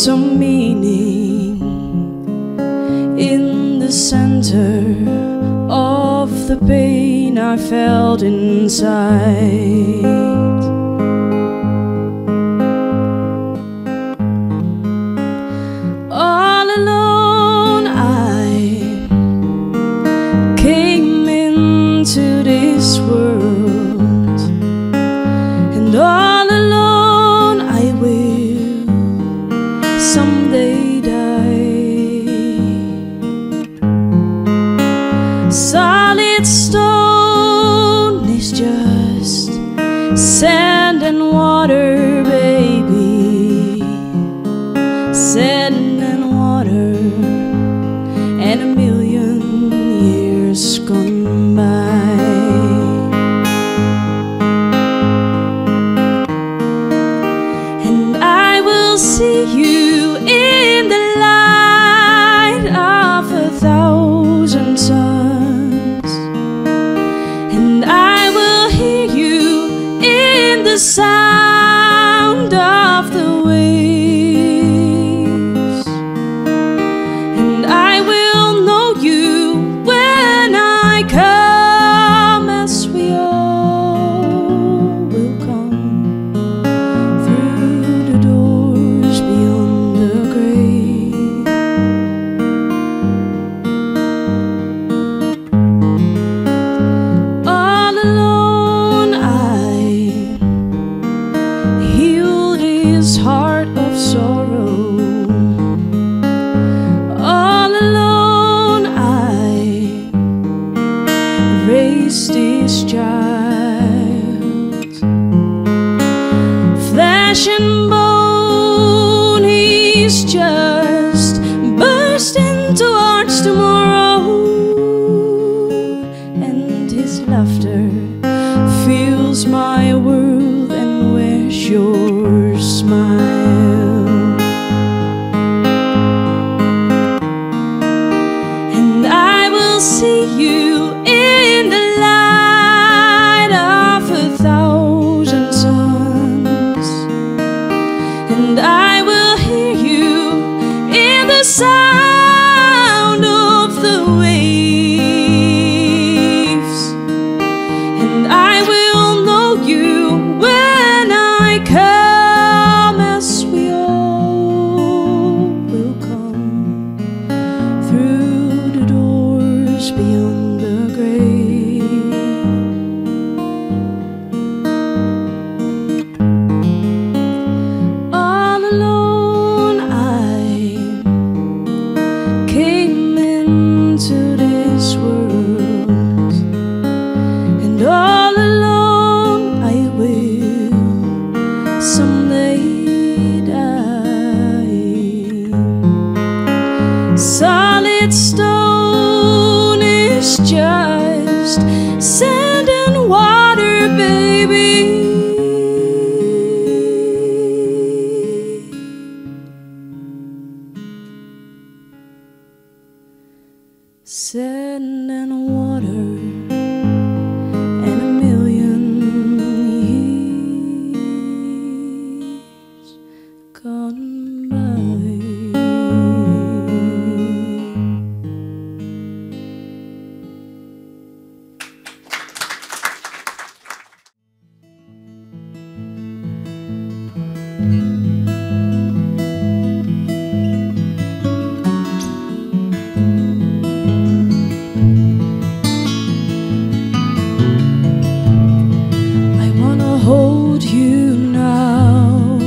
some meaning in the center of the pain I felt inside. All alone I came into this world, and all alone I will someday die. Solid stone is just sand and water, baby. Sand and water, and a million years gone by. And I will see you in the light of 1,000 suns, and I will hear you in the sound of the waves, and I will know you when I come, as we all will come through the doors beyond the grave. All alone I healed his heart of sorrow. All alone I raised this child. Flesh and bone, he's just bursting towards tomorrow, and his laughter fills my world. And where's your smile? And I will see you in the light of 1,000 suns, and I will hear you in the sound of the waves, and I will know you when I come, as we all will come through the doors beyond the grave. All alone I came into this world, and all alone I will someday die. Solid stone is just sand and water, baby. Sand and water, and a million years gone by. I wanna hold you now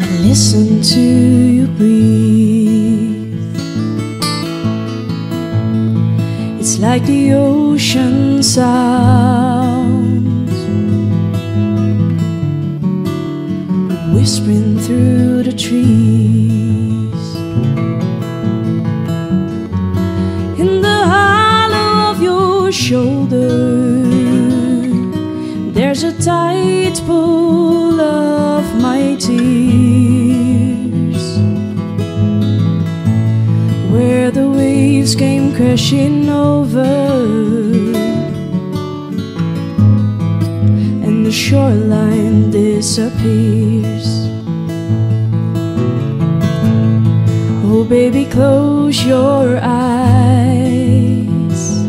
and listen to you breathe. It's like the ocean sounds, whispering through the trees. In the hollow of your shoulder, there's a tight pull of my tears, where the waves came crashing over, and the shoreline disappears. Oh baby, close your eyes.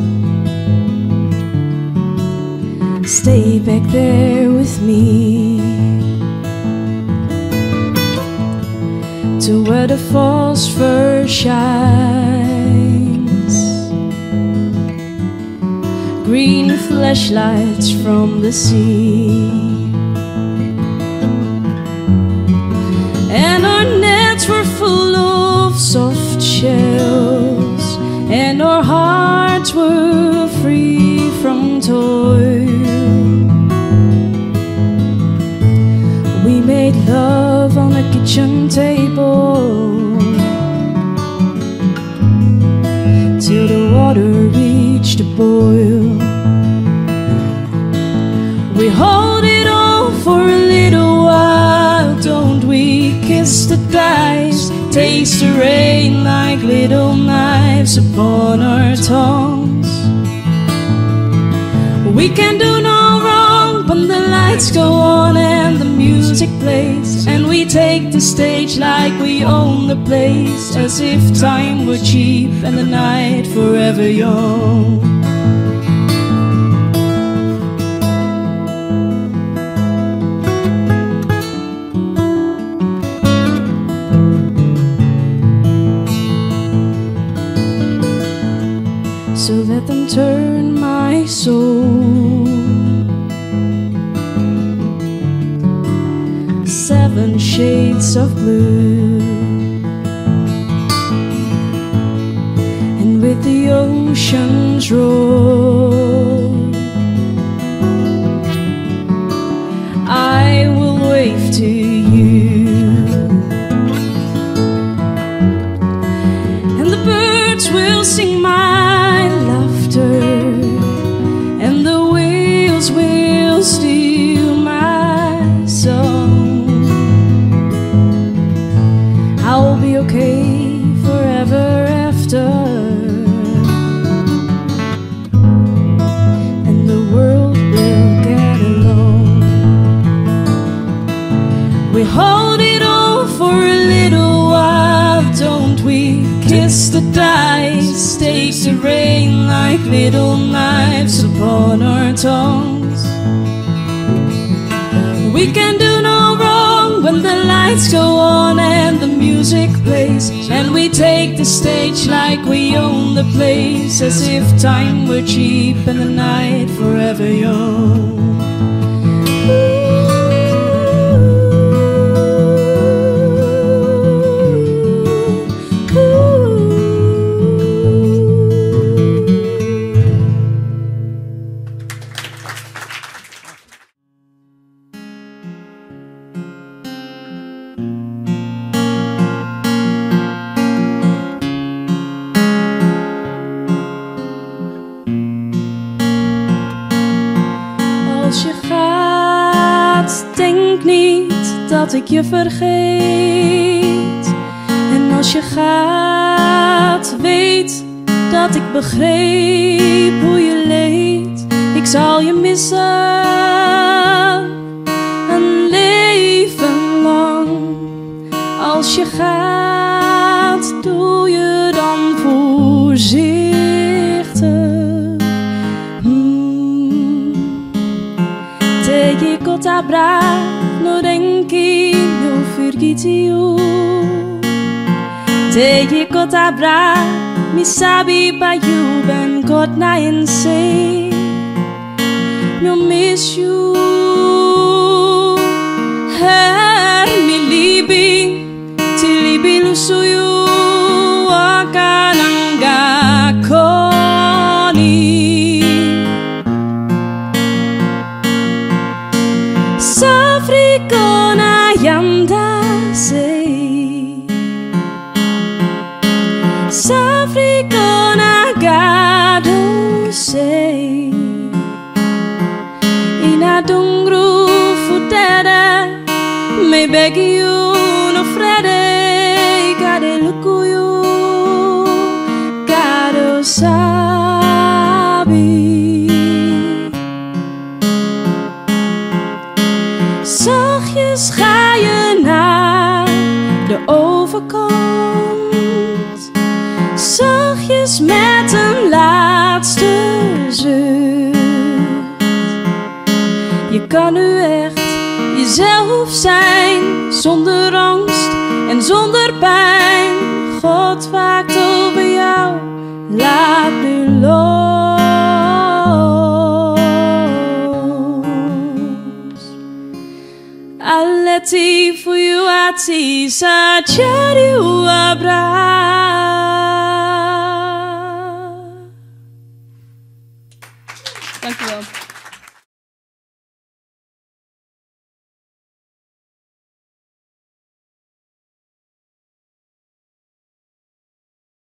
Stay back there with me, to where the phosphor shines, green flashlights from the sea. And our nets were full of soft shells, and our hearts were free from toil. We made love on a kitchen table till the water reached a boil. We hold it all for a little while, don't we? Kiss the dice, taste the rain like little knives upon our tongues. We can do no wrong when the lights go on and the music plays, and we take the stage like we own the place, as if time were cheap and the night forever young. So let them turn my soul 7 shades of blue, and with the ocean's roar I will wave to you, and the birds will sing my laughter, and the whales will steal my song. I'll be okay forever after, and the world will get along. We hold it all for a little while, don't we? Kiss the dice, take the rain like little knives upon our tongues. We can do no wrong when the lights go on and the music plays, and we take the stage like we own the place, as if time were cheap and the night forever young. Als je gaat, denk niet dat ik je vergeet. En als je gaat, weet dat ik begreep hoe je leed. Ik zal je missen, een leven lang. Als je gaat, doe je dan voorzichtig. Te dico t'abbra, no denki no firgitio. Te dico t'abbra, mi sabi pa you ben God na insane. Meu miss you, her mi libi, ti libi lusuyu, akananga koni. Safrikona yanda sei, Safrikona gado sei. Inadungru futere, me begi no frede, gade lukuyu, gado sabi. is met een laatste zucht. Je kan nu echt jezelf zijn, zonder angst en zonder pijn. God waakt over jou, laat nu los. Aleti fuyu ati sajari uabra.